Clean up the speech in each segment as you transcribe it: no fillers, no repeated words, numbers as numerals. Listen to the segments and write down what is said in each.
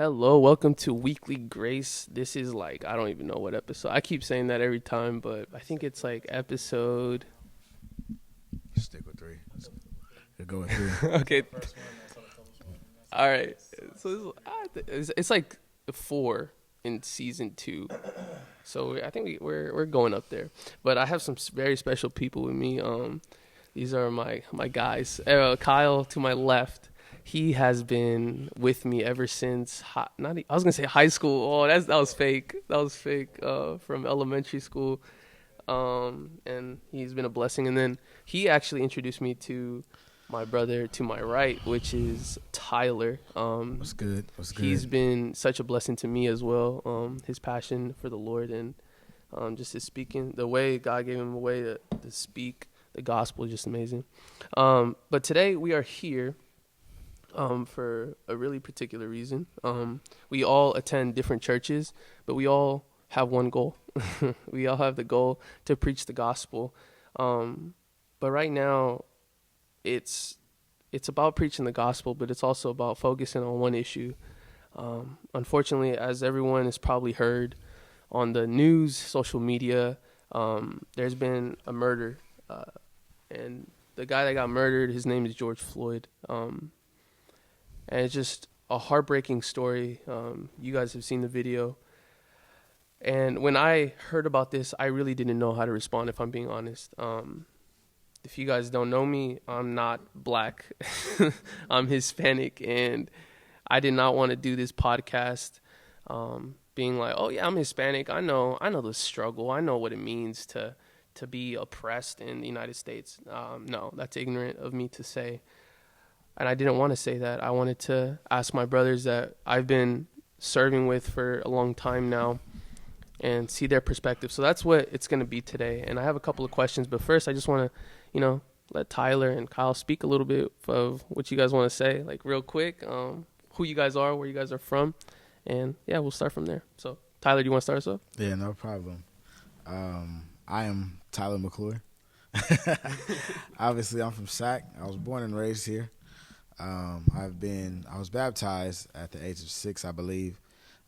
Hello, welcome to Weekly Grace. This is like, I don't even know what episode. I keep saying that every time, but I think it's like episode. Stick with 3. Let's go with 3. Okay. All right. So it's like 4 in season 2. So I think we're going up there. But I have some very special people with me. These are my guys. Kyle to my left. He has been with me ever since I was gonna say high school. Oh, that was fake. That was fake. From elementary school, and he's been a blessing. And then he actually introduced me to my brother to my right, which is Tyler. What's good? He's been such a blessing to me as well. His passion for the Lord and just his speaking, the way God gave him a way to speak the gospel is just amazing. But today we are here. For a really particular reason. We all attend different churches, but we all have one goal. We all have the goal to preach the gospel. But right now, it's about preaching the gospel, but it's also about focusing on one issue. Unfortunately, as everyone has probably heard on the news, social media, there's been a murder. And the guy that got murdered, his name is George Floyd. And it's just a heartbreaking story. You guys have seen the video. And when I heard about this, I really didn't know how to respond, if I'm being honest. If you guys don't know me, I'm not black. I'm Hispanic. And I did not want to do this podcast being like, oh, yeah, I'm Hispanic. I know the struggle. I know what it means to be oppressed in the United States. No, that's ignorant of me to say. And I didn't want to say that. I wanted to ask my brothers that I've been serving with for a long time now and see their perspective. So that's what it's going to be today. And I have a couple of questions. But first, I just want to, let Tyler and Kyle speak a little bit of what you guys want to say, like real quick, who you guys are, where you guys are from. And, yeah, we'll start from there. So, Tyler, do you want to start us off? Yeah, no problem. I am Tyler Mcclure. Obviously, I'm from Sac. I was born and raised here. I was baptized at the age of 6, I believe,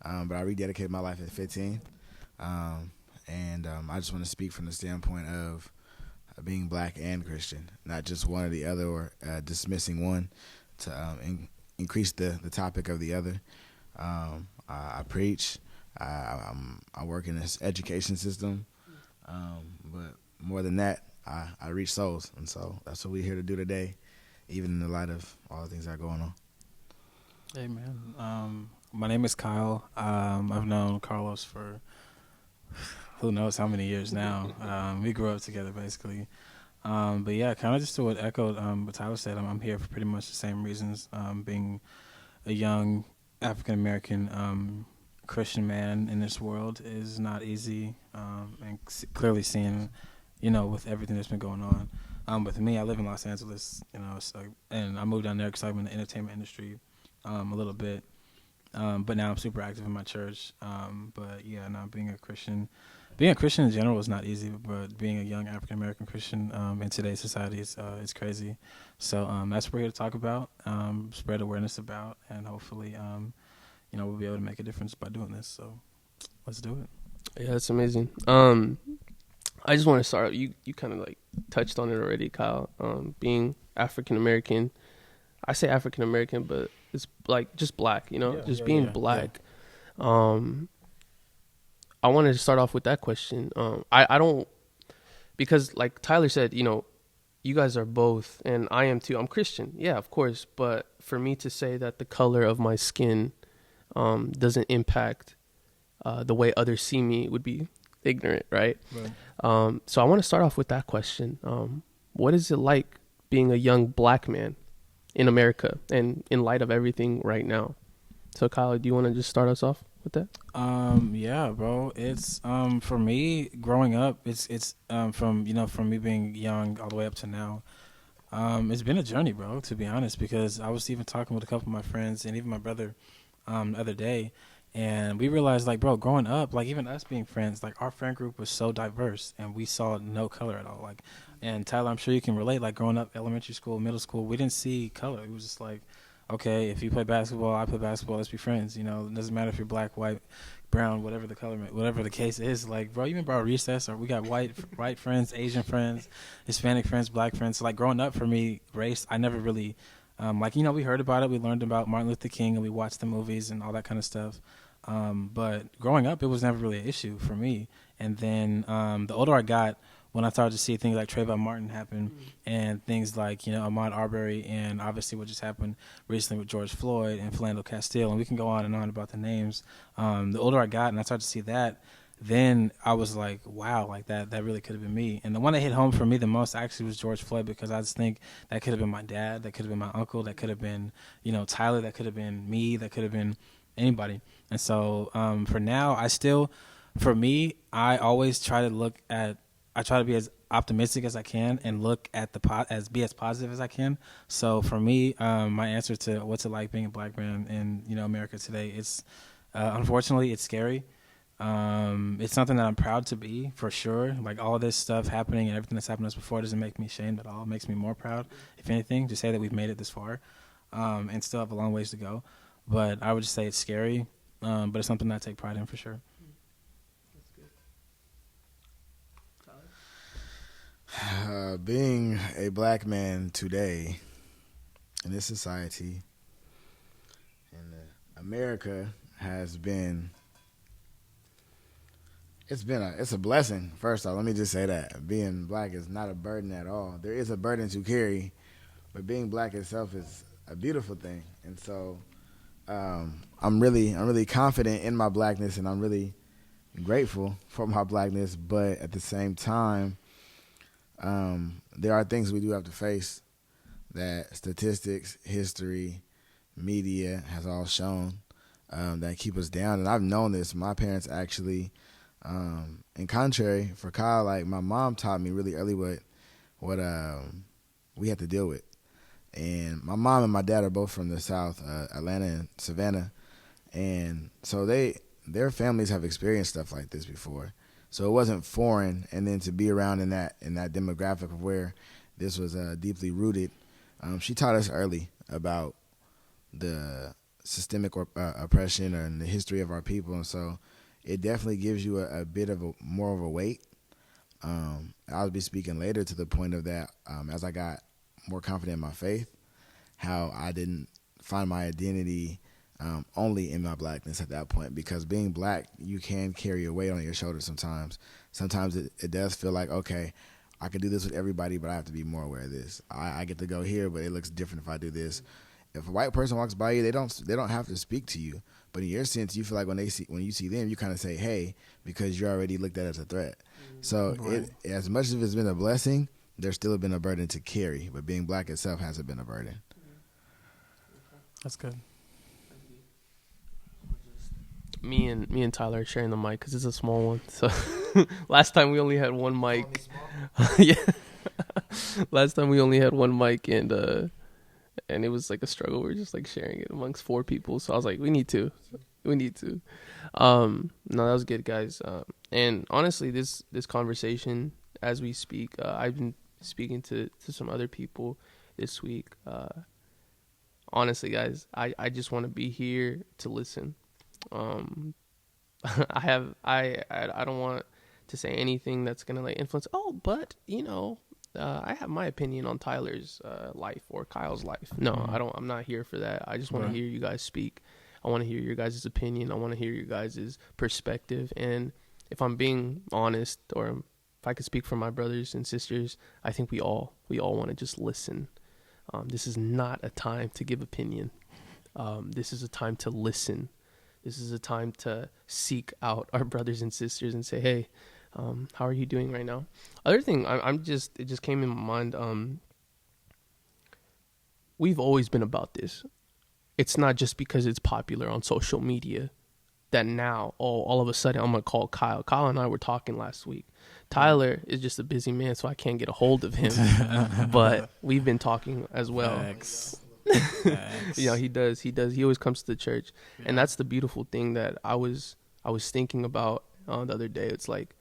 but I rededicated my life at 15. I just want to speak from the standpoint of being black and Christian, not just one or the other, or dismissing one to increase the topic of the other. I preach. I work in this education system, but more than that, I reach souls, and so that's what we're here to do today. Even in the light of all the things that are going on. Hey, man. My name is Kyle. I've known Carlos for who knows how many years now. We grew up together, basically. But, yeah, kind of just to what echoed what Tyler said, I'm here for pretty much the same reasons. Being a young African-American Christian man in this world is not easy. And clearly seeing, with everything that's been going on. With me, I live in Los Angeles, and I moved down there because I'm in the entertainment industry a little bit. But now I'm super active in my church. But yeah, now being a Christian in general is not easy. But being a young African American Christian in today's society is crazy. So that's what we're here to talk about, spread awareness about, and hopefully, we'll be able to make a difference by doing this. So let's do it. Yeah, that's amazing. I just want to start. You kind of like touched on it already, Kyle. Being African American, I say African American, but it's like just black. Being black. Yeah. I wanted to start off with that question. I don't, because like Tyler said, you guys are both, and I am too. I'm Christian, yeah, of course. But for me to say that the color of my skin doesn't impact the way others see me would be ignorant, right? So I want to start off with that question. What is it like being a young black man in America and in light of everything right now? So Kyle, do you want to just start us off with that? Yeah, bro. It's for me growing up, it's from me being young all the way up to now. It's been a journey, bro, to be honest, because I was even talking with a couple of my friends and even my brother the other day. And we realized, like, bro, growing up, like, even us being friends, like, our friend group was so diverse, and we saw no color at all. Like, and Tyler, I'm sure you can relate, like, growing up, elementary school, middle school, we didn't see color. It was just like, okay, if you play basketball, I play basketball. Let's be friends. You know, it doesn't matter if you're black, white, brown, whatever the color, whatever the case is. Like, bro, you remember our recess? Or we got white friends, Asian friends, Hispanic friends, black friends. So, like, growing up for me, race, I never really, like, you know, we heard about it. We learned about Martin Luther King, and we watched the movies and all that kind of stuff. But growing up, it was never really an issue for me. And then the older I got, when I started to see things like Trayvon Martin happen and things like, you know, Ahmaud Arbery and obviously what just happened recently with George Floyd and Philando Castile, and we can go on and on about the names. The older I got and I started to see that, then I was like, wow, like that really could have been me. And the one that hit home for me the most actually was George Floyd, because I just think that could have been my dad, that could have been my uncle, that could have been, you know, Tyler, that could have been me, that could have been anybody. And so for now, for me, I always try to I try to be as optimistic as I can and look at be as positive as I can. So for me, my answer to what's it like being a black man in, you know, America today, it's unfortunately it's scary. It's something that I'm proud to be, for sure. Like, all this stuff happening and everything that's happened to us before doesn't make me ashamed at all. It makes me more proud, if anything, to say that we've made it this far, and still have a long ways to go. But I would just say it's scary, but it's something that I take pride in, for sure. Being a black man today in this society in America has been, it's a blessing. First off, let me just say that being black is not a burden at all. There is a burden to carry, but being black itself is a beautiful thing. And so I'm really confident in my blackness, and I'm really grateful for my blackness. But at the same time, there are things we do have to face that statistics, history, media has all shown that keep us down. And I've known this. My parents actually, in contrary for Kyle, like, my mom taught me really early what we had to deal with. And my mom and my dad are both from the South, Atlanta and Savannah. And so their families have experienced stuff like this before. So it wasn't foreign, and then to be around in that demographic of where this was deeply rooted, she taught us early about the systemic oppression and the history of our people, and so it definitely gives you a bit of more of a weight. I'll be speaking later to the point of that as I got more confident in my faith, how I didn't find my identity only in my blackness at that point, because being black, you can carry a weight on your shoulders sometimes. Sometimes it does feel like, okay, I can do this with everybody, but I have to be more aware of this. I get to go here, but it looks different if I do this. If a white person walks by you, they don't have to speak to you, but in your sense, you feel like when you see them, you kind of say, hey, because you're already looked at as a threat. So right. As much as it's been a blessing, there's still been a burden to carry, but being black itself hasn't been a burden. That's good. Me and Tyler are sharing the mic because it's a small one. So last time we only had one mic. Yeah. Last time we only had one mic, and it was like a struggle. We were just like sharing it amongst 4 people. So I was like, we need to. No, that was good, guys. And honestly, this conversation, as we speak, I've been speaking to some other people this week. Honestly, guys, I just want to be here to listen. I don't want to say anything that's gonna like influence. But you know, I have my opinion on Tyler's life or Kyle's life. No, I don't. I'm not here for that. I just want to hear you guys speak. I want to hear your guys' opinion. I want to hear your guys' perspective. And if I'm being honest, or if I could speak for my brothers and sisters, I think we all want to just listen. This is not a time to give opinion. This is a time to listen. This is a time to seek out our brothers and sisters and say, hey, how are you doing right now? Other thing, it just came in my mind. We've always been about this. It's not just because it's popular on social media that now, all of a sudden, I'm going to call Kyle. Kyle and I were talking last week. Tyler is just a busy man, so I can't get a hold of him. But we've been talking as well. Thanks. You know, he does. He always comes to the church. Yeah. And that's the beautiful thing that I was thinking about the other day. It's like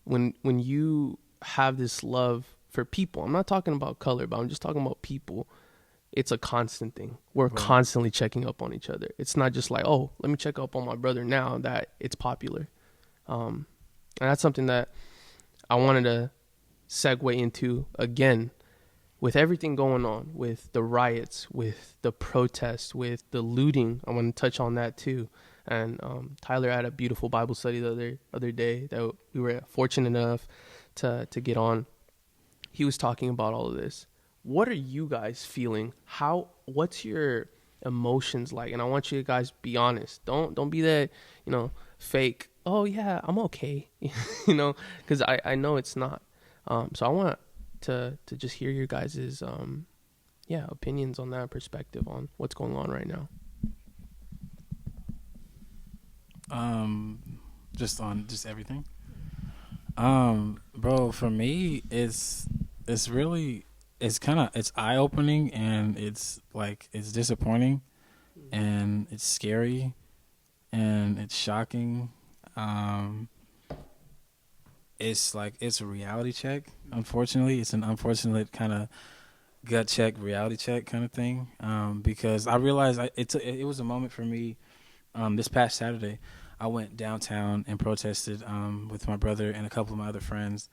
when you have this love for people, I'm not talking about color, but I'm just talking about people. it's a constant thing. We're constantly checking up on each other. It's not just like, oh, let me check up on my brother now that it's popular. And that's something that I wanted to segue into again. With everything going on, with the riots, with the protests, with the looting, I want to touch on that too. And Tyler had a beautiful Bible study the other day that we were fortunate enough to get on. He was talking about all of this. What are you guys feeling? What's your emotions like? And I want you guys to be honest. Don't be that, fake. Oh yeah, I'm okay. Because I know it's not. So I want to just hear your guys' opinions on that, perspective on what's going on right now. Just everything. Bro, for me, it's eye opening, and it's disappointing, and it's scary, and it's shocking. It's a reality check. Unfortunately, it's an unfortunate kind of gut check, reality check kind of thing. Because I realized it was a moment for me. This past Saturday, I went downtown and protested with my brother and a couple of my other friends.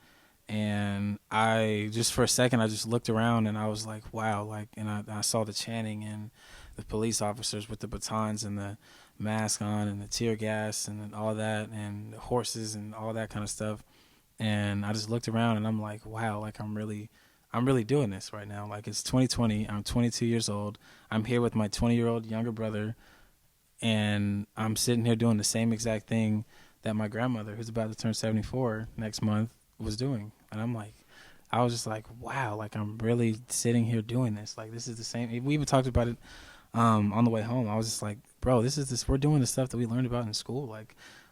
And for a second, I just looked around and I was like, wow, and I saw the chanting and the police officers with the batons and the mask on and the tear gas and all that and the horses and all that kind of stuff. And I just looked around and I'm like, wow, I'm really doing this right now. It's 2020. I'm 22 years old. I'm here with my 20-year-old younger brother, and I'm sitting here doing the same exact thing that my grandmother, who's about to turn 74 next month, was doing. And I was just like, wow, I'm really sitting here doing this. This is the same. We even talked about it on the way home. I was just like, bro, we're doing the stuff that we learned about in school.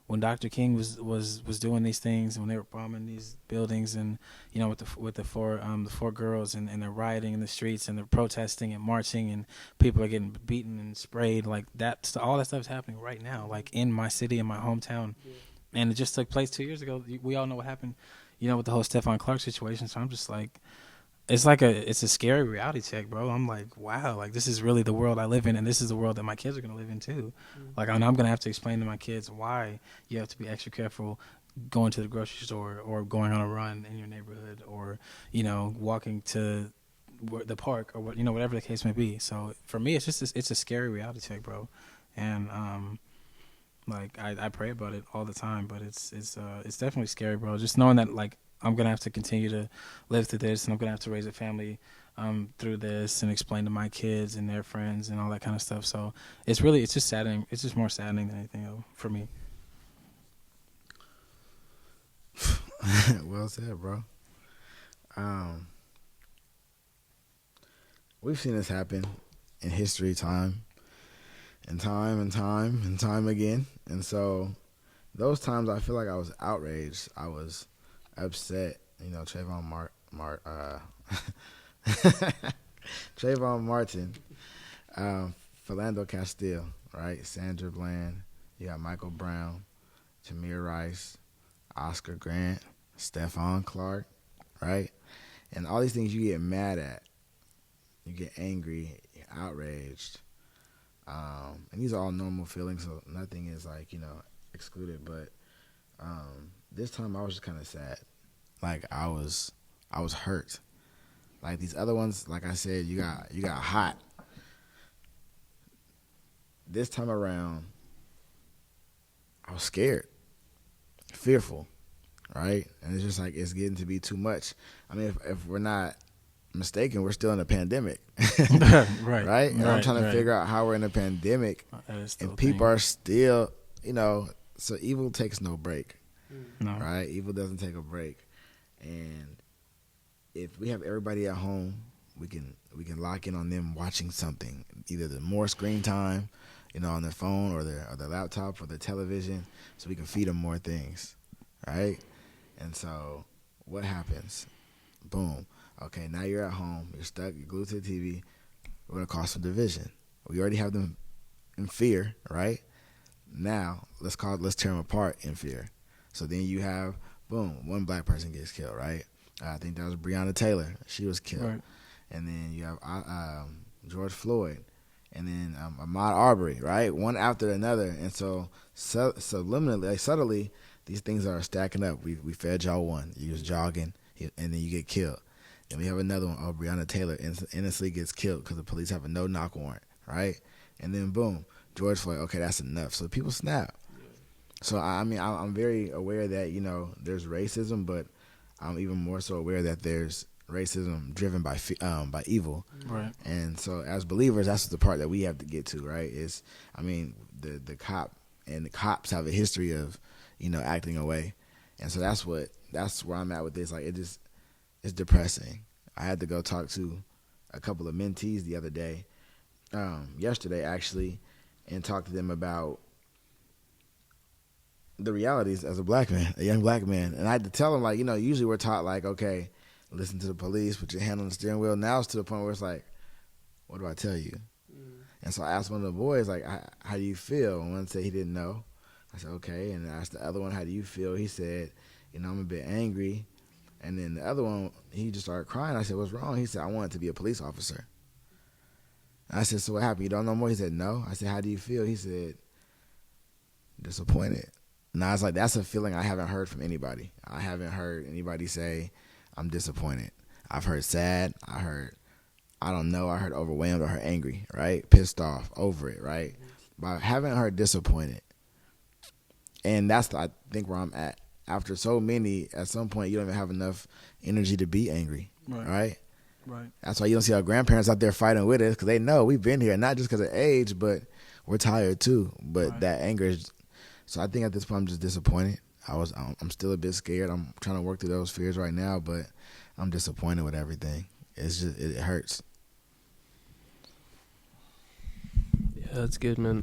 When Dr. King was doing these things, when they were bombing these buildings, and with the four girls, and they're rioting in the streets, and they're protesting and marching, and people are getting beaten and sprayed, that all that stuff's happening right now, in my city, in my hometown. Yeah. And it just took place 2 years ago. We all know what happened, with the whole Stephon Clark situation. So I'm just it's a scary reality check, bro. I'm like, wow, this is really the world I live in, and this is the world that my kids are going to live in too. Mm-hmm. I'm going to have to explain to my kids why you have to be extra careful going to the grocery store, or going on a run in your neighborhood, or, walking to the park, or whatever the case may be. So for me, it's a scary reality check, bro. And, I pray about it all the time, but it's definitely scary, bro. Just knowing that, I'm going to have to continue to live through this, and I'm going to have to raise a family through this, and explain to my kids and their friends and all that kind of stuff. So it's just saddening. It's just more saddening than anything else for me. Well said, bro. We've seen this happen in history time again. And so those times I feel like I was outraged. I was upset, Trayvon Trayvon Martin, Philando Castile, right? Sandra Bland, you got Michael Brown, Tamir Rice, Oscar Grant, Stephon Clark, right? And all these things you get mad at, you get angry, you're outraged, and these are all normal feelings, so nothing is excluded. But this time I was just kind of sad. I was hurt. These other ones, like I said, you got hot. This time around, I was scared, fearful, right? And it's just it's getting to be too much. I mean, if we're not mistaken, we're still in a pandemic. Right? And I'm trying to figure out how we're in a pandemic, and people are still, so evil takes no break. No. Right? Evil doesn't take a break. And if we have everybody at home, we can lock in on them watching something, either the more screen time, on their phone or their laptop or their television, so we can feed them more things, right? And so what happens? Boom. Okay, now you're at home, you're stuck, you're glued to the TV. We're going to cause some division. We already have them in fear, right? Now let's tear them apart in fear. So then you have, boom, one black person gets killed, right? I think that was Breonna Taylor. She was killed. Right. And then you have George Floyd, and then Ahmaud Arbery, right? One after another. And so subliminally, like subtly, these things are stacking up. We fed y'all one. You was jogging, and then you get killed. Then we have another one. Oh, Breonna Taylor innocently gets killed because the police have a no-knock warrant, right? And then boom, George Floyd. Okay, that's enough. So people snap. So I mean, I'm very aware that there's racism, but I'm even more so aware that there's racism driven by evil. Right. And so as believers, that's the part that we have to get to, right? The cops have a history of acting away, and so that's where I'm at with this. Like it's depressing. I had to go talk to a couple of mentees the other day, yesterday actually, and talk to them about the realities as a young black man. And I had to tell them, like, usually we're taught, like, okay, listen to the police, put your hand on the steering wheel. Now it's to the point where it's like, what do I tell you? And so I asked one of the boys, like, how do you feel? And one said he didn't know. I said, okay. And I asked the other one, how do you feel? He said, I'm a bit angry. And then the other one, he just started crying. I said, what's wrong? He said, I wanted to be a police officer. And I said, so what happened? You don't know more? He said, no. I said, how do you feel? He said, disappointed. And I was like, that's a feeling I haven't heard from anybody. I haven't heard anybody say, I'm disappointed. I've heard sad. I heard overwhelmed. I heard angry, right? Pissed off, over it, right? But I haven't heard disappointed. And that's, I think, where I'm at. After so many, at some point, you don't even have enough energy to be angry, right? Right. That's why you don't see our grandparents out there fighting with us, because they know we've been here, not just because of age, but we're tired too. But that anger is... So I think at this point I'm just disappointed. I'm still a bit scared. I'm trying to work through those fears right now, but I'm disappointed with everything. It's just it hurts. Yeah, that's good, man.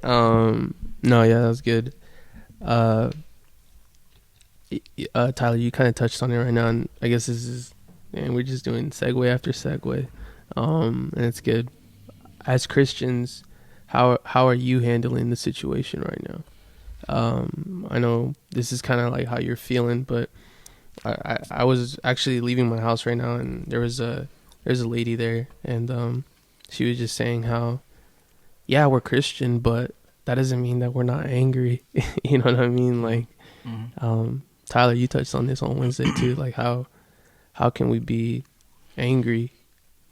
No, yeah, that's good. Tyler, you kind of touched on it right now, and I guess we're just doing segue after segue, and it's good. As Christians, how are you handling the situation right now? I know this is kind of like how you're feeling, but I was actually leaving my house right now, and there's a lady there, and she was just saying how, yeah, we're Christian, but that doesn't mean that we're not angry. You know what I mean? Like, Tyler, you touched on this on Wednesday too. Like how can we be angry,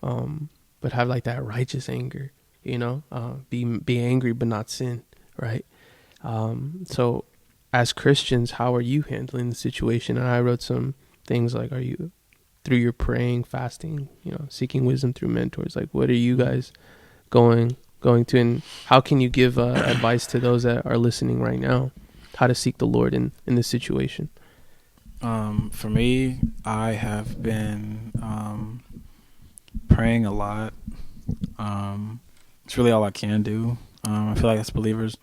but have like that righteous anger, be angry but not sin, right? So as Christians, how are you handling the situation? And I wrote some things like, are you, through your praying, fasting, seeking wisdom through mentors, like what are you guys going to, and how can you give advice to those that are listening right now, how to seek the Lord in this situation? For me, I have been praying a lot. It's really all I can do. I feel like as believers,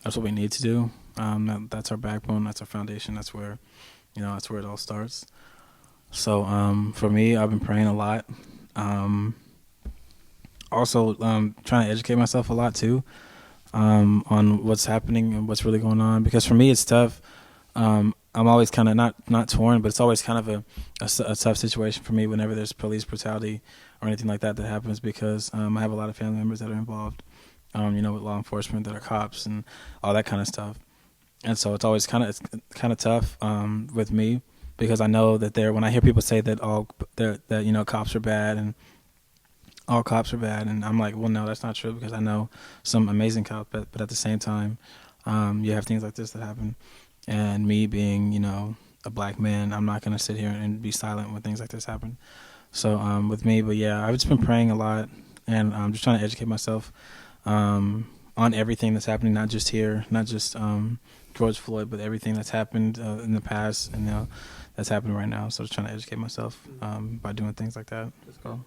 that's what we need to do. That's our backbone. That's our foundation. That's where, that's where it all starts. So for me, I've been praying a lot. Also, trying to educate myself a lot too, on what's happening and what's really going on. Because for me, it's tough. I'm always kind of not torn, but it's always kind of a tough situation for me whenever there's police brutality or anything like that happens, because I have a lot of family members that are involved, with law enforcement, that are cops and all that kind of stuff. And so it's always kind of tough with me, because I know that when I hear people say that cops are bad and all cops are bad, and I'm like, well, no, that's not true, because I know some amazing cops, but at the same time, you have things like this that happen. And me being, a black man, I'm not going to sit here and be silent when things like this happen. So with me, but yeah, I've just been praying a lot, and I'm just trying to educate myself on everything that's happening, not just here, not just George Floyd, but everything that's happened in the past and that's happening right now. So just trying to educate myself by doing things like that. So.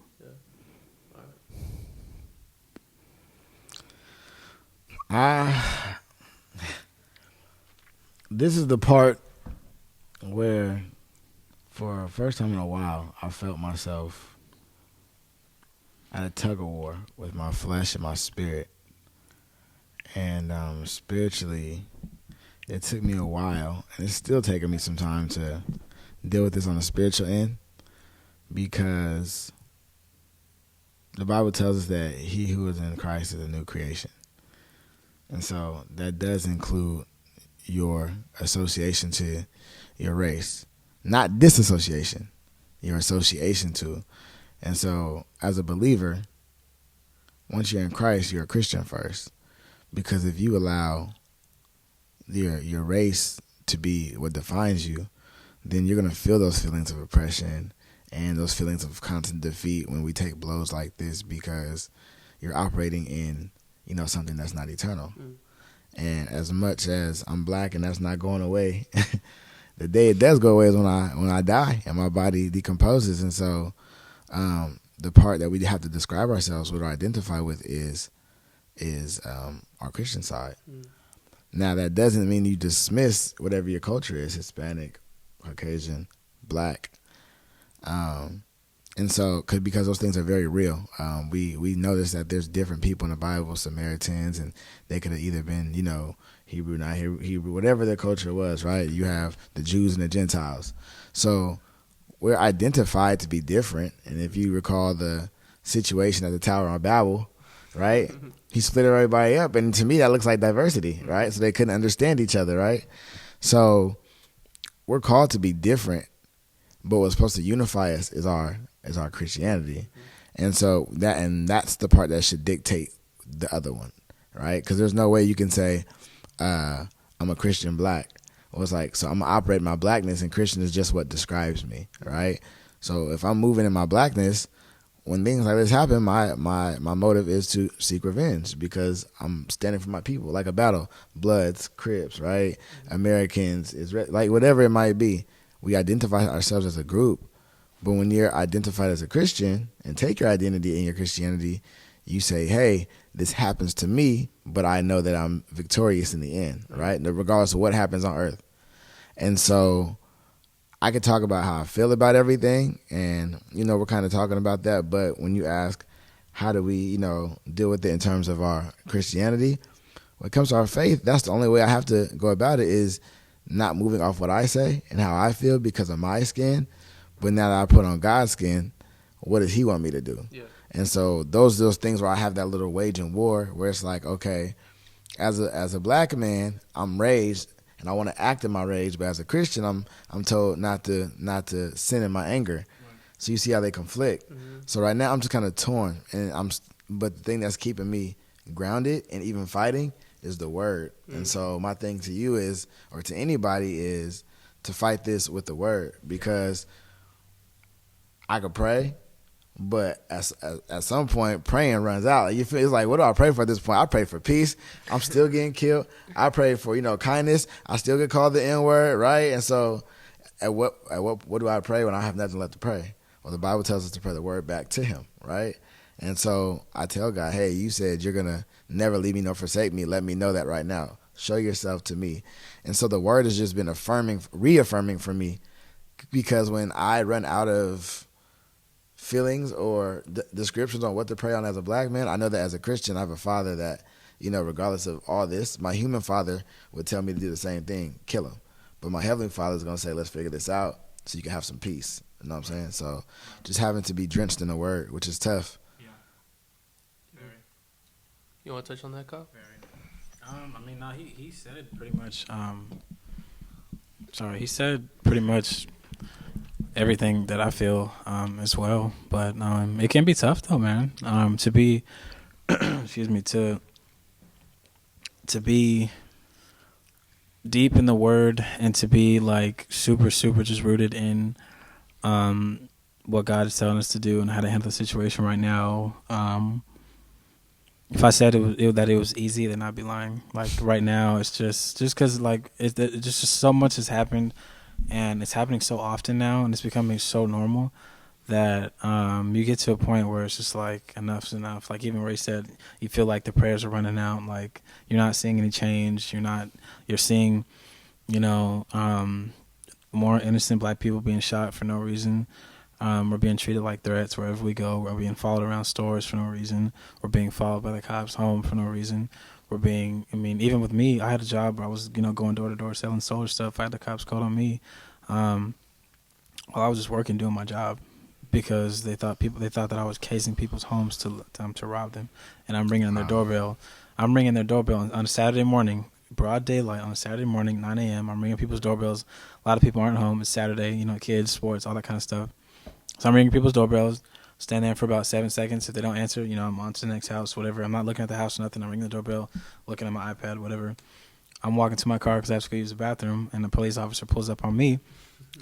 This is the part where, for the first time in a while, I felt myself at a tug of war with my flesh and my spirit. And spiritually, it took me a while, and it's still taking me some time to deal with this on the spiritual end. because the Bible tells us that he who is in Christ is a new creation. And so that does include your association to your race. Not disassociation, your association to. And so as a believer, once you're in Christ, you're a Christian first. Because if you allow your race to be what defines you, then you're going to feel those feelings of oppression and those feelings of constant defeat when we take blows like this, because you're operating in, something that's not eternal. And as much as I'm black and that's not going away, the day it does go away is when I die and my body decomposes. And so the part that we have to describe ourselves with or identify with is our Christian side. Now, that doesn't mean you dismiss whatever your culture is, Hispanic, Caucasian, black. And so, because those things are very real, we notice that there's different people in the Bible, Samaritans, and they could have either been, Hebrew, not Hebrew, whatever their culture was, right? You have the Jews and the Gentiles. So we're identified to be different. And if you recall the situation at the Tower of Babel, right? He split everybody up, and to me that looks like diversity, right? So they couldn't understand each other, right? So we're called to be different, but what's supposed to unify us is our Christianity. And so that's the part that should dictate the other one, right? Because there's no way you can say I'm a Christian black. Well, it's like, so I'm gonna operate my blackness, and Christian is just what describes me, right? So if I'm moving in my blackness, when things like this happen, my motive is to seek revenge, because I'm standing for my people, like a battle. Bloods, Crips, right? Americans, like whatever it might be. We identify ourselves as a group, but when you're identified as a Christian and take your identity in your Christianity, you say, hey, this happens to me, but I know that I'm victorious in the end, right? Regardless of what happens on earth. And so I could talk about how I feel about everything, and, we're kind of talking about that. But when you ask, how do we, deal with it in terms of our Christianity, when it comes to our faith, that's the only way I have to go about it, is not moving off what I say and how I feel because of my skin. But now that I put on God's skin, what does he want me to do? Yeah. And so those things where I have that little waging war, where it's like, okay, as a black man, I'm raised and I want to act in my rage, but as a Christian, I'm told not to sin in my anger. Right. So you see how they conflict. Mm-hmm. So right now I'm just kind of torn, but the thing that's keeping me grounded and even fighting is the word. Mm-hmm. And so my thing to you is, or to anybody, is to fight this with the word, because I could pray, but at some point, praying runs out. You feel, it's like, what do I pray for at this point? I pray for peace. I'm still getting killed. I pray for, kindness. I still get called the N-word, right? And so at what do I pray when I have nothing left to pray? Well, the Bible tells us to pray the word back to him, right? And so I tell God, hey, you said you're going to never leave me nor forsake me. Let me know that right now. Show yourself to me. And so the word has just been reaffirming for me, because when I run out of feelings or descriptions on what to pray on as a black man, I know that as a Christian, I have a father that, regardless of all this, my human father would tell me to do the same thing, kill him. But my heavenly father is going to say, let's figure this out so you can have some peace. You know what I'm saying? So just having to be drenched in the word, which is tough. Yeah. Very. You want to touch on that, Kyle? Very. He said pretty much, he said pretty much everything that I feel as well. But it can be tough though, man, to be, to be deep in the word and to be like super just rooted in what God is telling us to do and how to handle the situation right now. If I said that it was easy, then I'd be lying. Like right now, it's just because like it's just so much has happened, and it's happening so often now, and it's becoming so normal that you get to a point where it's just like enough's enough. Like even Ray said, you feel like the prayers are running out. Like you're not seeing any change. You're seeing, more innocent black people being shot for no reason. We're being treated like threats wherever we go. We're being followed around stores for no reason. We're being followed by the cops home for no reason. Even with me, I had a job where I was, going door to door selling solar stuff. I had the cops called on me while I was just working, doing my job. because they thought that I was casing people's homes to rob them, and I'm ringing their doorbell. I'm ringing their doorbell on a Saturday morning, broad daylight on a Saturday morning, 9 a.m. I'm ringing people's doorbells. A lot of people aren't home. It's Saturday, you know, kids, sports, all that kind of stuff. So I'm ringing people's doorbells, stand there for about 7 seconds. If they don't answer, you know, I'm on to the next house, whatever. I'm not looking at the house or nothing. I'm ringing the doorbell, looking at my iPad, whatever. I'm walking to my car because I have to go use the bathroom, and the police officer pulls up on me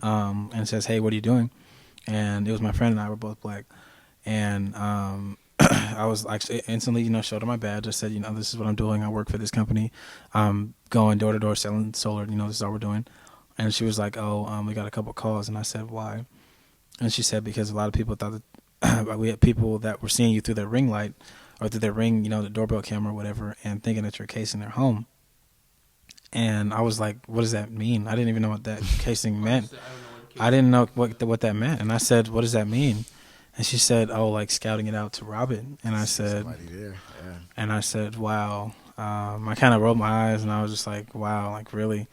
and says, "Hey, what are you doing?" And it was my friend and I were both black. And I was actually instantly, you know, showed her my badge. I said, you know, this is what I'm doing. I work for this company. I'm going door to door selling solar. You know, this is all we're doing. And she was like, oh, we got a couple calls. And I said, why? And she said, because a lot of people thought that we had people that were seeing you through their ring light or through their ring, you know, the doorbell camera or whatever, and thinking that you're casing their home. And I was like, what does that mean? I didn't even know what that casing meant. I didn't know what that meant. And I said, what does that mean? And she said, oh, like scouting it out to rob it. And I said, and I said, wow. I kind of rolled my eyes and I was just like, wow, like really?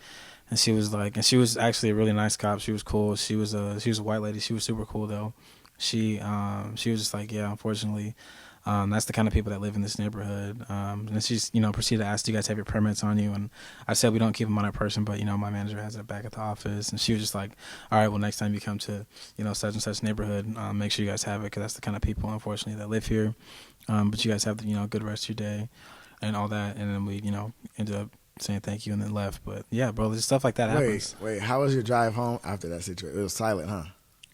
And she was like, and she was actually a really nice cop. She was cool. She was a white lady. She was super cool though. She was just like, yeah, unfortunately, that's the kind of people that live in this neighborhood. And she's, you know, proceeded to ask, do you guys have your permits on you? And I said, we don't keep them on our person, but, you know, my manager has it back at the office. And she was just like, all right, well, next time you come to, you know, such and such neighborhood, make sure you guys have it, because that's the kind of people, unfortunately, that live here. But you guys have, you know, good rest of your day and all that. And then we, you know, ended up saying thank you and then left. But yeah, bro, there's stuff like that happens. Wait, how was your drive home after that situation? It was silent, huh?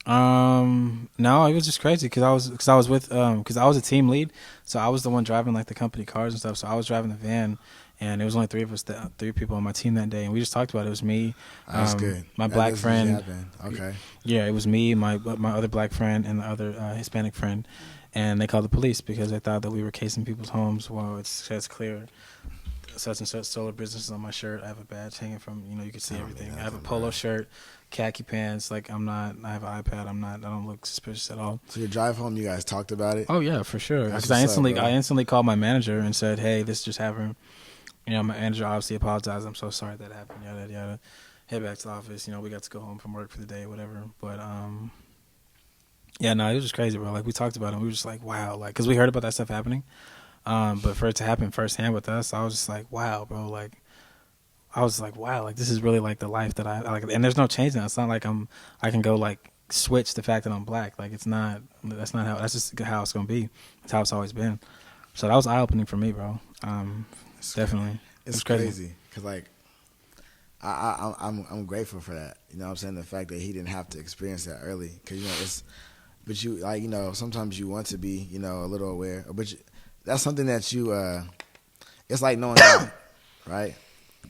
No, it was just crazy because I was with because I was a team lead, so I was the one driving like the company cars and stuff. So I was driving the van, and it was only three people on my team that day, and we just talked about it. It was me, that's good. My black friend. Okay. Yeah, it was me, my other black friend, and the other Hispanic friend, and they called the police because they thought that we were casing people's homes. Well, it says clear such and such solar businesses on my shirt. I have a badge hanging from, you know, you can see everything. I have a polo shirt, khaki pants. Like I have an iPad. I don't look suspicious at all. So your drive home, you guys talked about it? Oh yeah, for sure. Because I instantly called my manager and said, hey, this just happened. You know, my manager obviously apologized. I'm so sorry that happened. Yada yada. Head back to the office. You know, we got to go home from work for the day, whatever. But yeah, no, it was just crazy, bro. Like we talked about it. And we were just like, wow, like because we heard about that stuff happening. But for it to happen firsthand with us, I was just like, wow, bro. Like, I was like, wow, like this is really like the life that I like. And there's no change now. It's not like I can go like switch the fact that I'm black. Like that's just how it's gonna be. It's how it's always been. So that was eye opening for me, bro. Definitely. It's crazy because like I'm grateful for that. You know what I'm saying? The fact that he didn't have to experience that early, because you know but you like, you know, sometimes you want to be, you know, a little aware, but that's something that you it's like knowing God, right?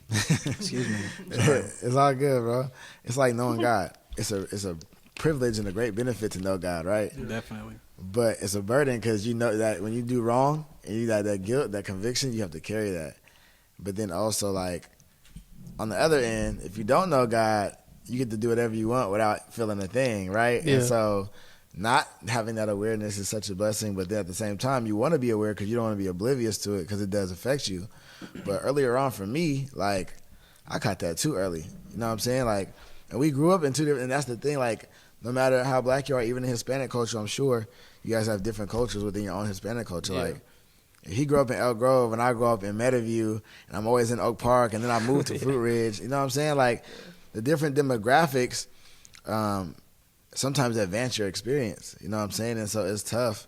Excuse me. It's all good, bro. It's like knowing God. It's a privilege and a great benefit to know God, right? Definitely. But it's a burden because you know that when you do wrong and you got that guilt, that conviction, you have to carry that. But then also, like, on the other end, if you don't know God, you get to do whatever you want without feeling a thing, right? Yeah. And so not having that awareness is such a blessing, but then at the same time, you want to be aware because you don't want to be oblivious to it because it does affect you. But earlier on for me, like, I caught that too early. You know what I'm saying? Like, and we grew up in two different, and that's the thing, like, no matter how black you are, even in Hispanic culture, I'm sure you guys have different cultures within your own Hispanic culture. Yeah. Like, he grew up in Elk Grove, and I grew up in Meadowview, and I'm always in Oak Park, and then I moved to Fruit Ridge. You know what I'm saying? Like, the different demographics sometimes advance your experience. You know what I'm saying? And so it's tough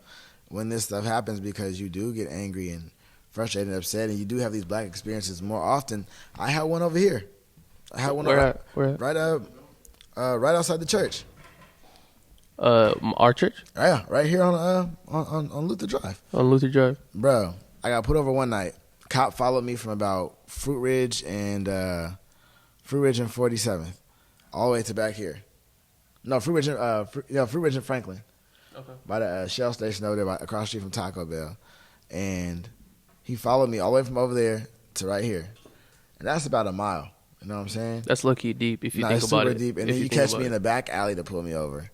when this stuff happens because you do get angry and frustrated and upset, and you do have these black experiences more often. I had one over here. I had one Where right outside the church. Our church? Yeah, right here on Luther Drive. On Luther Drive. Bro, I got put over one night. Cop followed me from about Fruit Ridge and 47th all the way to back here. No, Fruit Ridge and Franklin. Okay. By the Shell station over there, across the street from Taco Bell. And he followed me all the way from over there to right here. And that's about a mile. You know what I'm saying? That's low-key deep if you think about it. It's super deep. And then you catch me in the back alley to pull me over.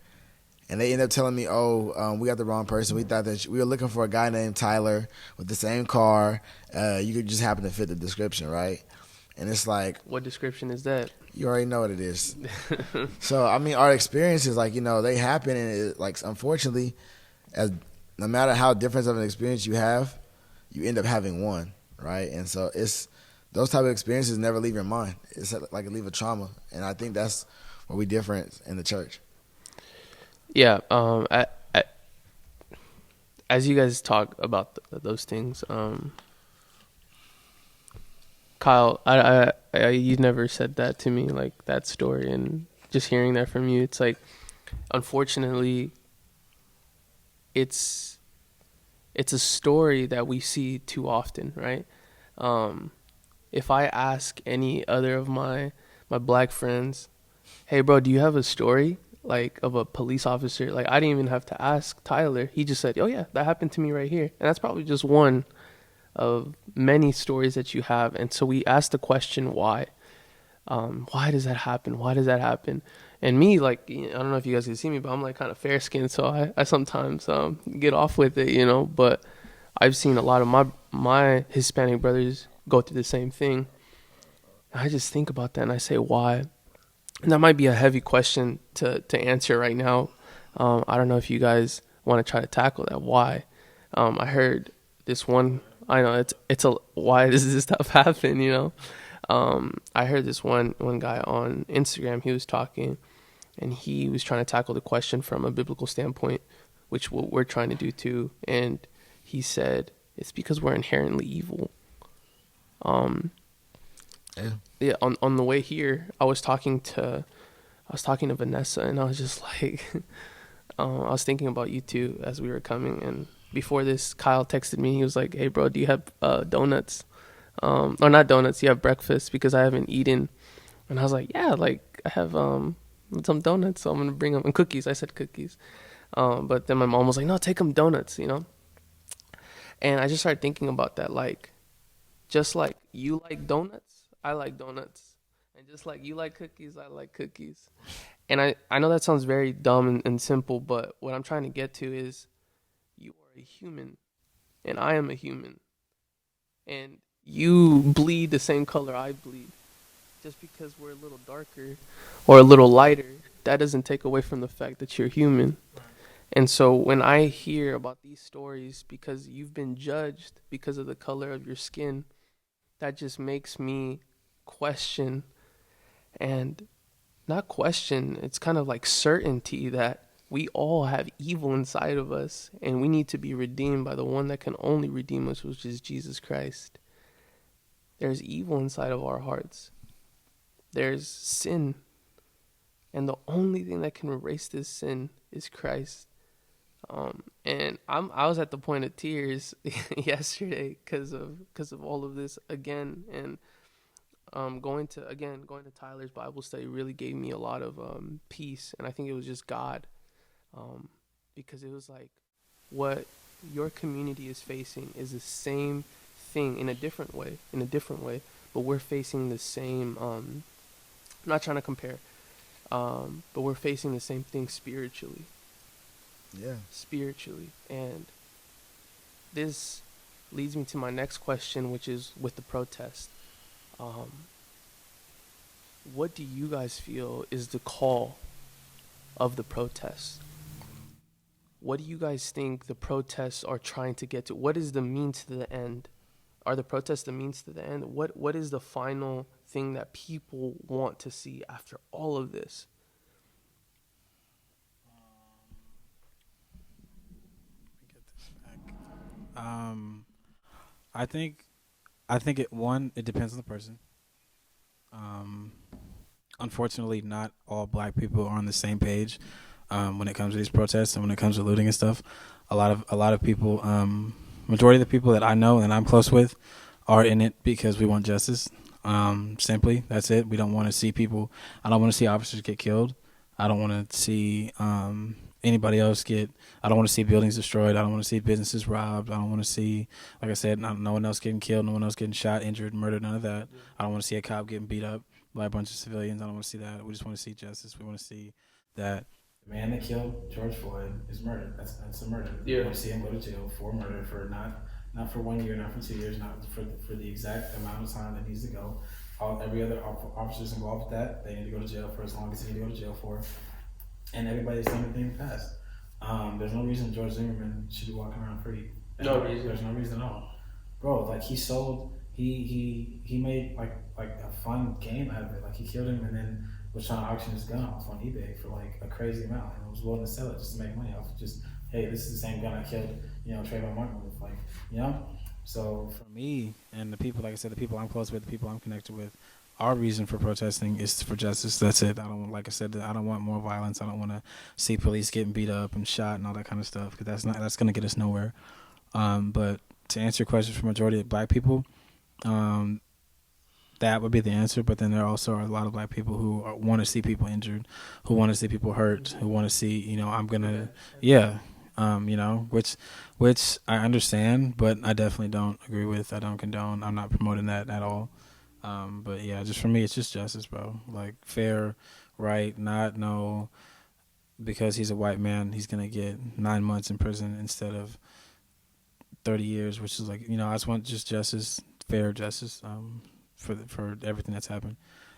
And they end up telling me, we got the wrong person. We thought that we were looking for a guy named Tyler with the same car. You could just happen to fit the description, right? And it's like, What description is that? you already know what it is. So, I mean, our experiences, like, they happen, and like, unfortunately, as no matter how different of an experience you have, you end up having one, right? And so it's those type of experiences never leave your mind. It's like it leave a trauma, and I think that's where we different in the church. Yeah. As you guys talk about those things, Kyle, you never said that to me, like that story, and just hearing that from you, it's like, unfortunately, it's a story that we see too often, right? If I ask any other of my black friends, hey bro, do you have a story like of a police officer? Like, I didn't even have to ask Tyler. He just said, oh yeah, that happened to me right here. And that's probably just one of many stories that you have. And so we asked the question, why? Why does that happen? Why does that happen? And me, like, I don't know if you guys can see me, but I'm like kind of fair skinned, so I sometimes get off with it, but I've seen a lot of my Hispanic brothers go through the same thing. And I just think about that and I say, why? And that might be a heavy question to answer right now. I don't know if you guys want to try to tackle that. Why? I heard this one, I know it's a, why does this stuff happen, I heard this one guy on Instagram, he was talking, and he was trying to tackle the question from a biblical standpoint, which what we're trying to do too. And he said, it's because we're inherently evil. Yeah. On the way here, I was talking to Vanessa, and I was just like, I was thinking about you two as we were coming. And before this, Kyle texted me. He was like, hey bro, do you have donuts? Or not donuts, you have breakfast, because I haven't eaten. And I was like, yeah, like I have some donuts, so I'm gonna bring them, and cookies. I said cookies. But then my mom was like, no, take them donuts, And I just started thinking about that, like, just like you like donuts, I like donuts. And just like you like cookies, I like cookies. And I know that sounds very dumb and simple, but what I'm trying to get to is, you are a human, and I am a human. And you bleed the same color I bleed. Just because we're a little darker or a little lighter, that doesn't take away from the fact that you're human. And so when I hear about these stories, because you've been judged because of the color of your skin, that just makes me question, and not question, it's kind of like certainty that we all have evil inside of us, and we need to be redeemed by the one that can only redeem us, which is Jesus Christ. There's evil inside of our hearts. There's sin. And the only thing that can erase this sin is Christ. And I was at the point of tears yesterday because of all of this again. And going to Tyler's Bible study really gave me a lot of peace. And I think it was just God, because it was like, what your community is facing is the same thing in a different way, but we're facing the same, I'm not trying to compare, but we're facing the same thing spiritually. Yeah. Spiritually. And this leads me to my next question, which is with the protest. What do you guys feel is the call of the protest? What do you guys think the protests are trying to get to? What is the means to the end? Are the protests the means to the end? What is the final thing that people want to see after all of this? I think it depends on the person. Unfortunately, not all black people are on the same page when it comes to these protests and when it comes to looting and stuff. A lot of people, majority of the people that I know and I'm close with, are in it because we want justice. Simply, that's it. We don't want to see people. I don't want to see officers get killed. I don't want to see anybody else I don't want to see buildings destroyed. I don't want to see businesses robbed. I don't want to see, like I said, no one else getting killed, no one else getting shot, injured, murdered, none of that. Yeah. I don't want to see a cop getting beat up by a bunch of civilians. I don't want to see that. We just want to see justice. We want to see that the man that killed George Floyd is murdered. That's a murder. Yeah. We want to see him go to jail for murder, for not for 1 year, not for 2 years, not for the exact amount of time that needs to go. every other officers involved with that, they need to go to jail for as long as they need to go to jail for. And everybody's done the thing fast. There's no reason George Zimmerman should be walking around free. There's no reason at all, bro. Like he made like a fun game out of it. Like he killed him and then was trying to auction his gun off on eBay for like a crazy amount and was willing to sell it just to make money off. Just, hey, this is the same gun I killed, Trayvon Martin with, like. So for me and the people, like I said, the people I'm close with, the people I'm connected with, our reason for protesting is for justice. That's it. I don't want more violence. I don't want to see police getting beat up and shot and all that kind of stuff, because that's going to get us nowhere. But to answer your question, for majority of black people, that would be the answer. But then there also are a lot of black people who want to see people injured, who want to see people hurt, who want to see, which I understand, but I definitely don't agree with. I don't condone. I'm not promoting that at all. But yeah, just for me, it's just justice, bro. Like fair, right, no, because he's a white man, he's going to get 9 months in prison instead of 30 years, which is like, I just want just justice, fair justice, for everything that's happened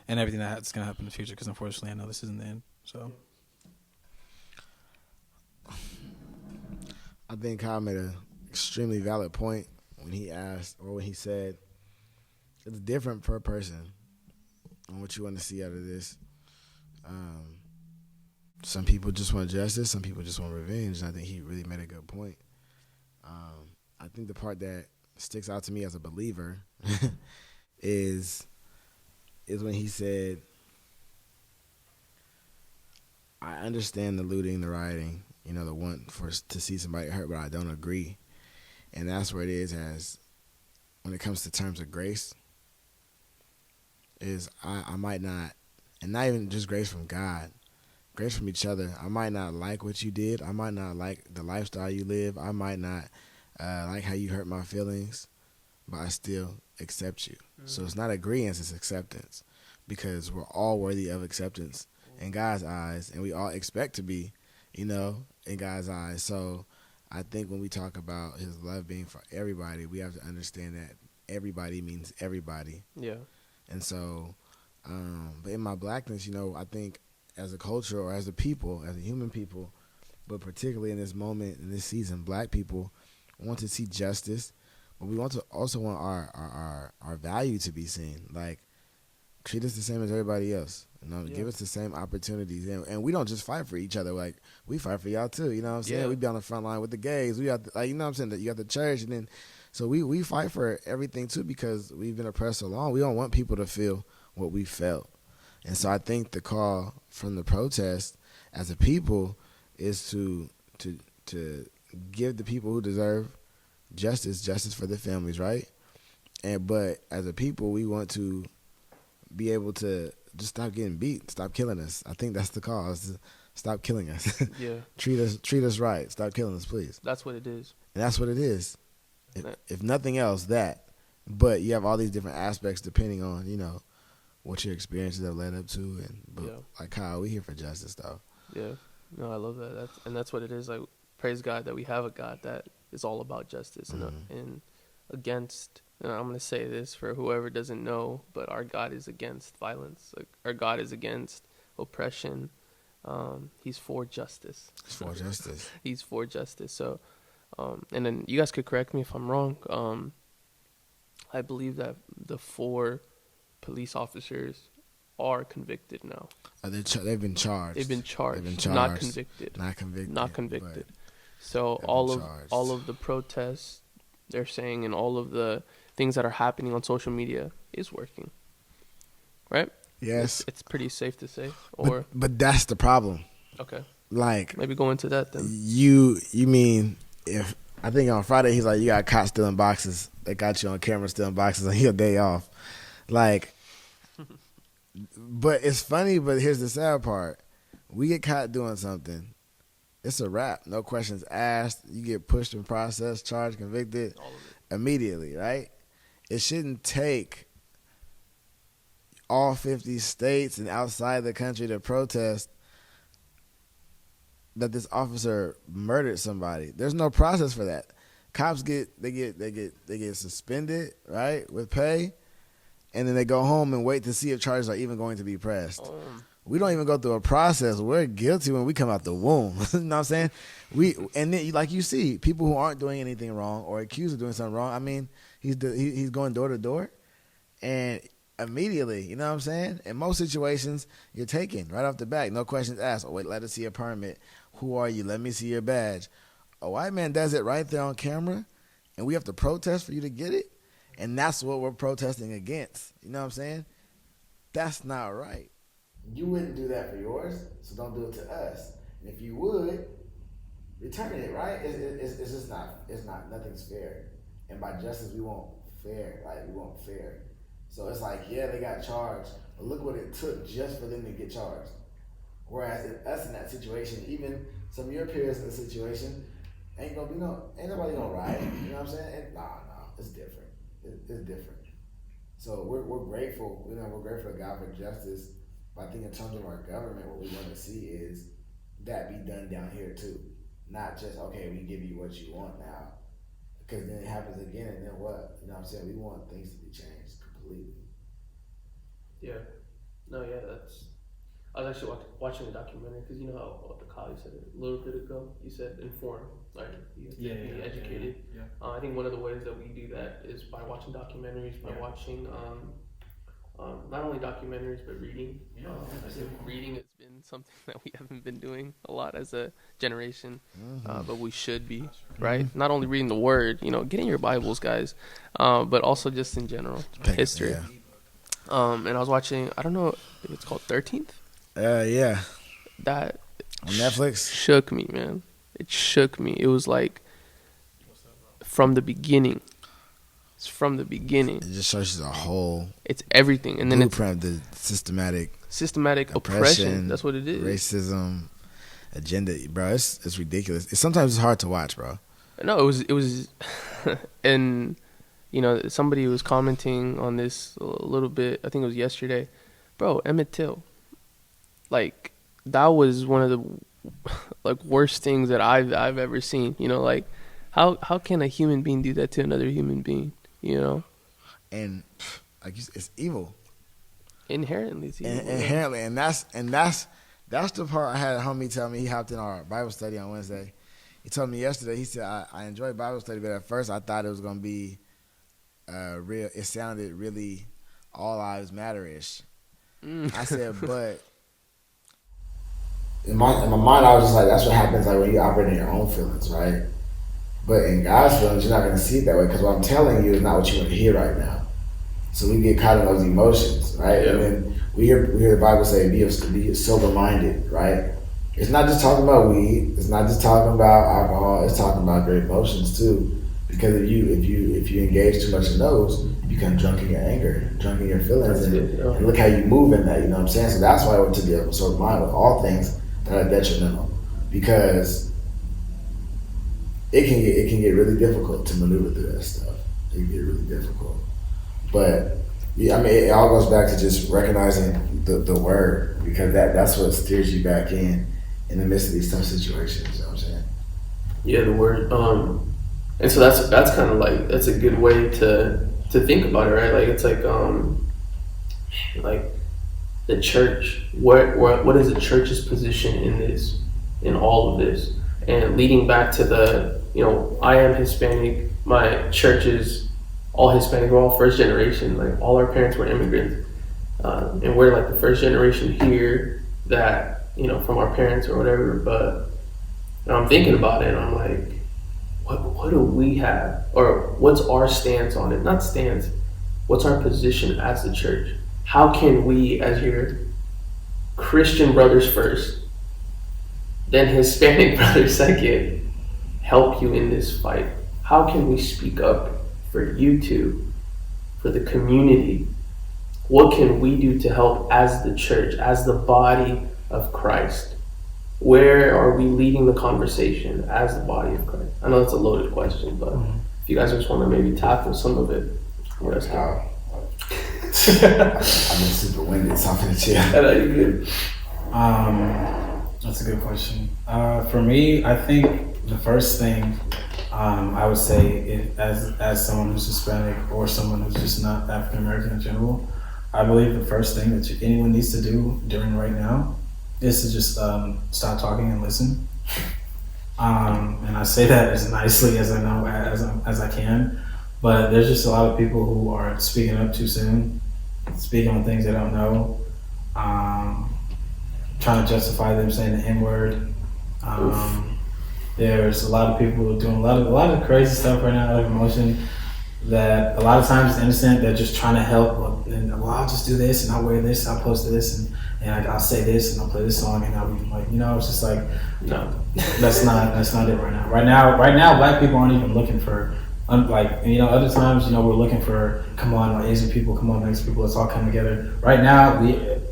and everything that's going to happen in the future, because unfortunately I know this isn't the end. So I think Kyle made an extremely valid point when he asked, or when he said, it's different per person on what you want to see out of this. Some people just want justice. Some people just want revenge. And I think he really made a good point. I think the part that sticks out to me as a believer is when he said, I understand the looting, the rioting, the want to see somebody hurt, but I don't agree. And that's where it is, as when it comes to terms of grace, is I might not, and not even just grace from God, grace from each other. I might not like what you did. I might not like the lifestyle you live. I might not like how you hurt my feelings, but I still accept you. Mm-hmm. So it's not agreeance, it's acceptance, because we're all worthy of acceptance in God's eyes, and we all expect to be, in God's eyes. So I think when we talk about his love being for everybody, we have to understand that everybody means everybody. Yeah. And so, but in my blackness, I think as a culture, or as a people, as a human people, but particularly in this moment, in this season, black people want to see justice, but we also want our value to be seen. Like, treat us the same as everybody else. Give us the same opportunities. And we don't just fight for each other. Like, we fight for y'all too. You know what I'm saying? Yeah. We be on the front line with the gays. We got, you know what I'm saying? You got the church, and then so we fight for everything too, because we've been oppressed so long. We don't want people to feel what we felt. And so I think the call from the protest as a people is to give the people who deserve justice for their families, right? But as a people, we want to be able to just stop getting beat, stop killing us. I think that's the cause. Stop killing us. Yeah. Treat us right. Stop killing us, please. That's what it is. And that's what it is. If nothing else, that. But you have all these different aspects depending on, what your experiences have led up to. Like Kyle, we here for justice, though. Yeah. No, I love that. That's what it is. Like, praise God that we have a God that is all about justice, and against. And I'm going to say this for whoever doesn't know, but our God is against violence. Like, our God is against oppression. He's for justice. He's for justice. He's for justice. So, and then you guys could correct me if I'm wrong. I believe that the 4 police officers are convicted now. They've been charged. They've been charged. Not convicted. Not convicted. So all of the protests, they're saying, and all of the things that are happening on social media is working, right? Yes. It's pretty safe to say. But that's the problem. Okay. Like, maybe go into that then. You mean, if I think on Friday he's like, you got caught stealing boxes. They got you on camera stealing boxes on your day off. Like, but it's funny, but here's the sad part. We get caught doing something, it's a wrap. No questions asked. You get pushed and processed, charged, convicted immediately, right? It shouldn't take all 50 states and outside the country to protest that this officer murdered somebody. There's no process for that. Cops get suspended, right, with pay. and then they go home and wait to see if charges are even going to be pressed. We don't even go through a process. We're guilty when we come out the womb. You know what I'm saying? And then, like you see, people who aren't doing anything wrong or accused of doing something wrong. I mean, he's going door to door, and immediately, you know what I'm saying? In most situations, you're taken right off the bat. No questions asked. Oh, wait, let us see a permit. Who are you? Let me see your badge. A white man does it right there on camera, and we have to protest for you to get it, and that's what we're protesting against. You know what I'm saying? That's not right. You wouldn't do that for yours, so don't do it to us. And if you would, return it, right? It's just not, nothing's fair. And by justice, we want fair, right? We want fair. So it's like, yeah, they got charged, but look what it took just for them to get charged. Whereas us in that situation, even some of your peers in the situation, ain't nobody gonna riot. You know what I'm saying? No, it's different. It's different. So we're grateful. We're grateful to God for justice. But I think in terms of our government, what we want to see is that be done down here too. Not just, okay, we give you what you want now. Because then it happens again, and then what? You know what I'm saying? We want things to be changed completely. Yeah. No, yeah, I was actually watching a documentary, because you know how Kyle said it a little bit ago. You said inform, like you have to be educated. Yeah. I think one of the ways that we do that is by watching documentaries, by watching not only documentaries but reading. I think reading has been something that we haven't been doing a lot as a generation, but we should be, right? Not only reading the Word, get in your Bibles, guys, but also just in general history. Yeah. And I was watching, I don't know if it's called 13th. Yeah. That on Netflix shook me, man. It shook me. It was like from the beginning. It's from the beginning. It just shows you the whole. It's everything, and then blueprint, the systematic oppression. That's what it is. Racism, agenda, bro. It's ridiculous. Sometimes it's hard to watch, bro. No, it was, and somebody was commenting on this a little bit. I think it was yesterday, bro. Emmett Till, like that was one of the worst things that I've ever seen. How can a human being do that to another human being? And like it's evil. Inherently, it's evil. Inherently, and that's the part I had a homie tell me. He hopped in our Bible study on Wednesday. He told me yesterday. He said, "I enjoy Bible study, but at first I thought it was gonna be real. It sounded really all lives matter-ish." I said, but in my mind, I was just like, that's what happens like when you operate in your own feelings, right? But in God's feelings, you're not going to see it that way, because what I'm telling you is not what you want to hear right now. So we get caught in those emotions, right? Yeah. And then we hear the Bible say, be sober-minded, right? It's not just talking about weed. It's not just talking about alcohol. It's talking about your emotions too. Because if you engage too much in those, you become drunk in your anger, drunk in your feelings, and look how you move in that. You know what I'm saying? So that's why I want to be able to sober mind with all things that are detrimental, because it can get really difficult to maneuver through that stuff. It can get really difficult. But yeah, I mean, it all goes back to just recognizing the word, because that's what steers you back in the midst of these tough situations. You know what I'm saying? Yeah, the word. And so that's kind of like, that's a good way to think about it, right? Like it's like the church. What is the church's position in all of this? And leading back to the, I am Hispanic. My church is all Hispanic. We're all first generation. Like all our parents were immigrants, and we're like the first generation here that from our parents or whatever. But I'm thinking about it, and I'm like, what do we have, or what's our stance on it? Not stance. What's our position as the church? How can we, as your Christian brothers first, then Hispanic brothers second, help you in this fight? How can we speak up for you two, for the community? What can we do to help as the church, as the body of Christ? Where are we leading the conversation as the body of Christ? I know that's a loaded question, but if you guys just want to maybe tackle some of it, let's go. I've been super winded, so I'm gonna chill. I know you're good. That's a good question. For me, I think the first thing I would say, as someone who's Hispanic or someone who's just not African American in general, I believe the first thing that anyone needs to do during right now is to just stop talking and listen. And I say that as nicely as I know as I can, but there's just a lot of people who are speaking up too soon, speaking on things they don't know, trying to justify them saying the N-word. There's a lot of people doing a lot of crazy stuff right now out of emotion that a lot of times is innocent. They're just trying to help, and I'll just do this and I'll wear this, I'll post this, and I'll say this and I'll play this song, and I'll be like, it's just like, no, that's not it right now. Right now, black people aren't even looking for, other times, we're looking for, come on, Asian people, come on, Mexican people, let's all come together. Right now,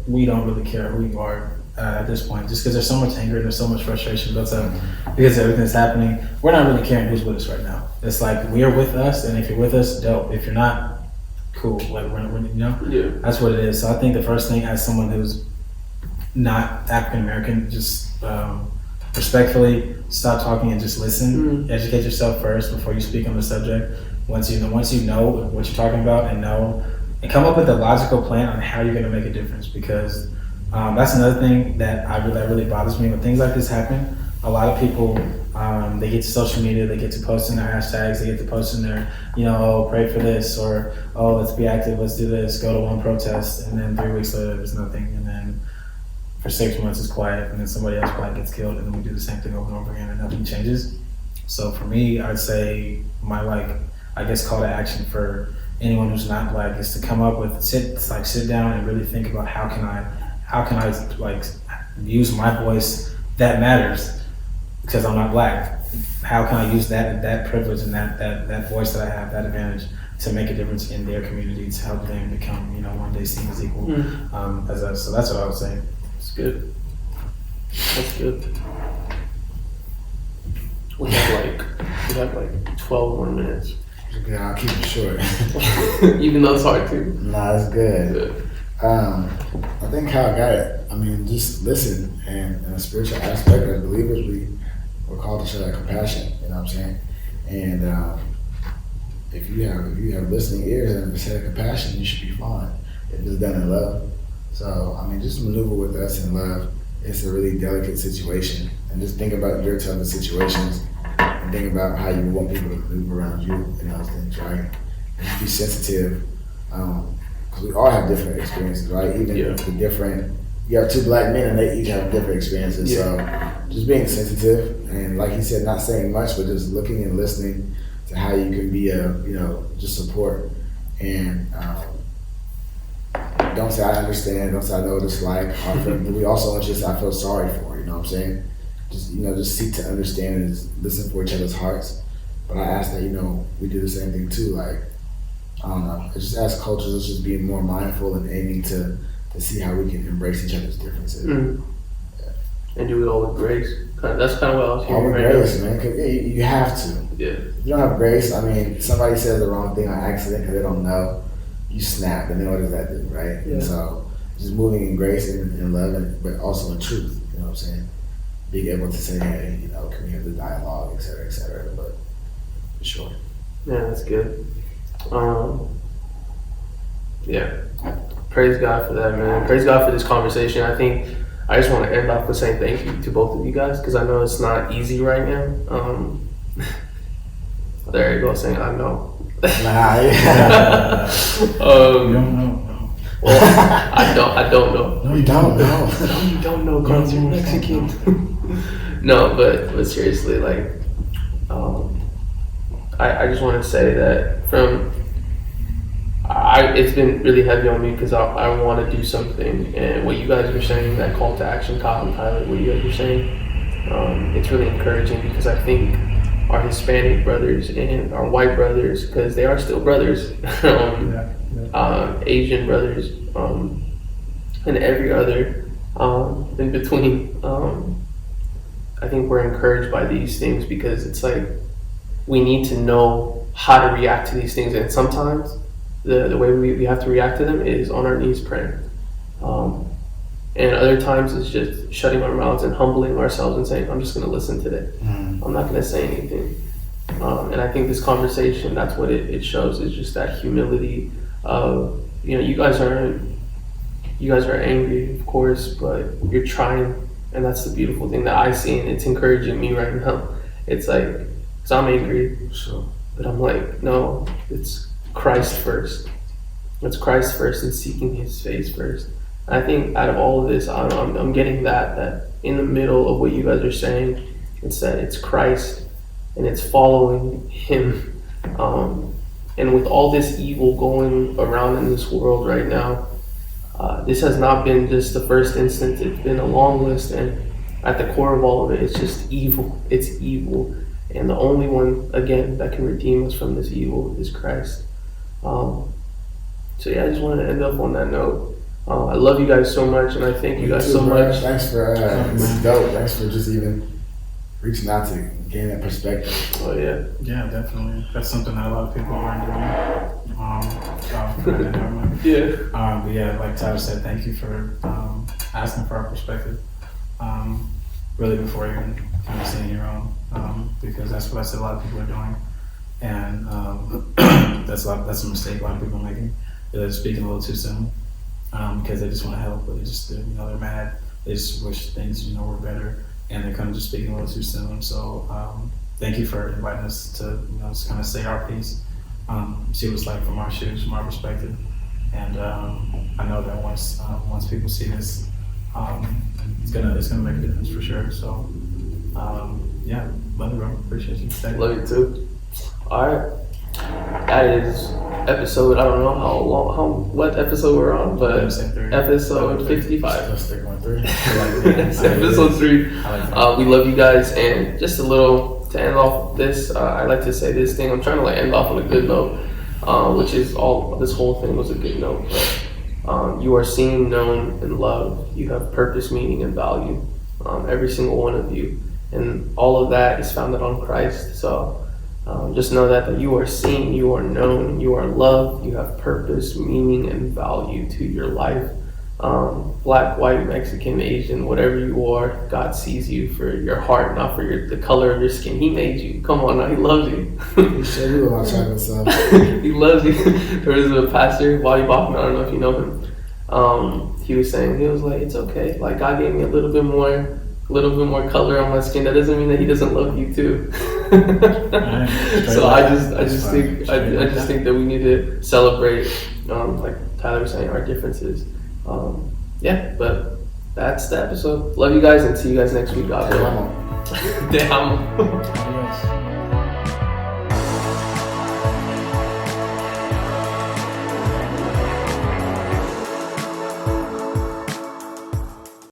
we don't really care who you are at this point, just because there's so much anger, there's so much frustration built up because everything that's happening. We're not really caring who's with us right now. It's like, we're with us, and if you're with us, dope. If you're not, cool. Like, yeah. That's what it is. So I think the first thing, as someone who's not African American, just respectfully stop talking and just listen. Educate yourself first before you speak on the subject. Once you know what you're talking about, and come up with a logical plan on how you're going to make a difference. Because that's another thing that really bothers me when things like this happen. A lot of people, they get to social media, they get to post in their hashtags, they get to post in their, pray for this, or let's be active, let's do this, go to one protest, and then 3 weeks later there's nothing, and then for 6 months it's quiet, and then somebody else black gets killed, and then we do the same thing over and over again, and nothing changes. So for me, I'd say my call to action for anyone who's not black is to come up with sit down and really think about how can I use my voice that matters because I'm not black. How can I use that privilege and that voice that I have, that advantage, to make a difference in their community, to help them become one day seen as equal as us. So that's what I would say. That's good. That's good. We have like 12 more minutes. Yeah, I'll keep it short. Even though it's hard to. Nah, it's good. I think Kyle got it. I mean, just listen, and in a spiritual aspect, as believers, we're called to show that compassion. You know what I'm saying? And if you have listening ears and a set of compassion, you should be fine. If it's done in love. So I mean, just maneuver with us in love. It's a really delicate situation, and just think about your toughest situations, and think about how you want people to maneuver around you and those things, right? And just be sensitive. Because we all have different experiences, right? Even the different, you have two black men and they each have different experiences. So just being sensitive and, like he said, not saying much, but just looking and listening to how you can be just support. And don't say I understand, don't say I know what it's like. We also want you to say I feel sorry for, you know what I'm saying? Just seek to understand and just listen for each other's hearts. But I ask that, we do the same thing too, like, I don't know. It's just as cultures, it's just being more mindful and aiming to see how we can embrace each other's differences. Yeah. And do it all with grace. That's kind of what I was hearing. All with grace, man. Cause you have to. Yeah. If you don't have grace, I mean, somebody says the wrong thing on accident because they don't know, you snap, and then what does that do, right? Yeah. And so, just moving in grace and in love, but also in truth. You know what I'm saying? Being able to say, hey, can we have the dialogue, et cetera, but for sure. Yeah, that's good. Praise God for that, man. Praise God for this conversation. I think I just want to end off with saying thank you to both of you guys, because I know it's not easy right now. There you go, saying I know. You don't know. Well, I don't know. No, you don't know. No, you don't know, girls. You're Mexican. No, but seriously, like, I just want to say that it's been really heavy on me because I want to do something, and what you guys are saying, that call to action, Kyle and Tyler, what you guys are saying, it's really encouraging, because I think our Hispanic brothers and our white brothers, because they are still brothers, Asian brothers, and every other in between, I think we're encouraged by these things, because it's like we need to know how to react to these things, and sometimes the way we have to react to them is on our knees praying. And other times it's just shutting our mouths and humbling ourselves and saying, I'm just going to listen today. I'm not going to say anything. And I think this conversation, that's what it shows, is just that humility of, you guys are angry, of course, but you're trying. And that's the beautiful thing that I see, and it's encouraging me right now. It's like, because I'm angry, but I'm like, no, it's Christ first. It's Christ first and seeking his face first. And I think out of all of this, I'm getting that in the middle of what you guys are saying, it's that it's Christ and it's following him. And with all this evil going around in this world right now, this has not been just the first instance. It's been a long list, and at the core of all of it, it's just evil. It's evil. And the only one, again, that can redeem us from this evil is Christ. So yeah, I just wanted to end up on that note. I love you guys so much, and I thank you guys so much. Thanks for this is dope. Thanks for just even reaching out to gain that perspective. Oh yeah. Yeah, definitely. That's something that a lot of people aren't doing. Yeah. But yeah, like Tyler said, thank you for asking for our perspective. Really, before even kind of seeing your own, because that's what I said a lot of people are doing, and that's a mistake a lot of people are making. They're speaking a little too soon because they just want to help, but they're mad. They just wish things were better, and they're kind of just speaking a little too soon. So thank you for inviting us to just kind of say our piece, see what it's like from our shoes, from our perspective, and I know that once people see this, it's gonna make a difference for sure. So yeah, love you, bro. Appreciate you. Thank you. Love you too. All right, that is episode. I don't know what episode we're on, but episode 55. Let's stick on 3. It's episode 3. We love you guys, and just a little to end off this. I like to say this thing. I'm trying to end off on a good note, which is all. This whole thing was a good note. But, you are seen, known, and loved. You have purpose, meaning, and value. Every single one of you, and all of that is founded on Christ. So. Just know that you are seen, you are known, you are loved, you have purpose, meaning, and value to your life. Black, white, Mexican, Asian, whatever you are, God sees you for your heart, not for the color of your skin. He made you. Come on now, he loves you. He said you were my chocolate son. He loves you. There was a pastor, 𝘬𝘯𝘰𝘸𝘯, I don't know if you know him. He was saying, he was like, it's okay. Like, God gave me a little bit more color on my skin. That doesn't mean that he doesn't love you too. So I just think that we need to celebrate, like Tyler was saying, our differences. Yeah, but that's the episode. Love you guys and see you guys next week. God bless. Te amo. Te amo.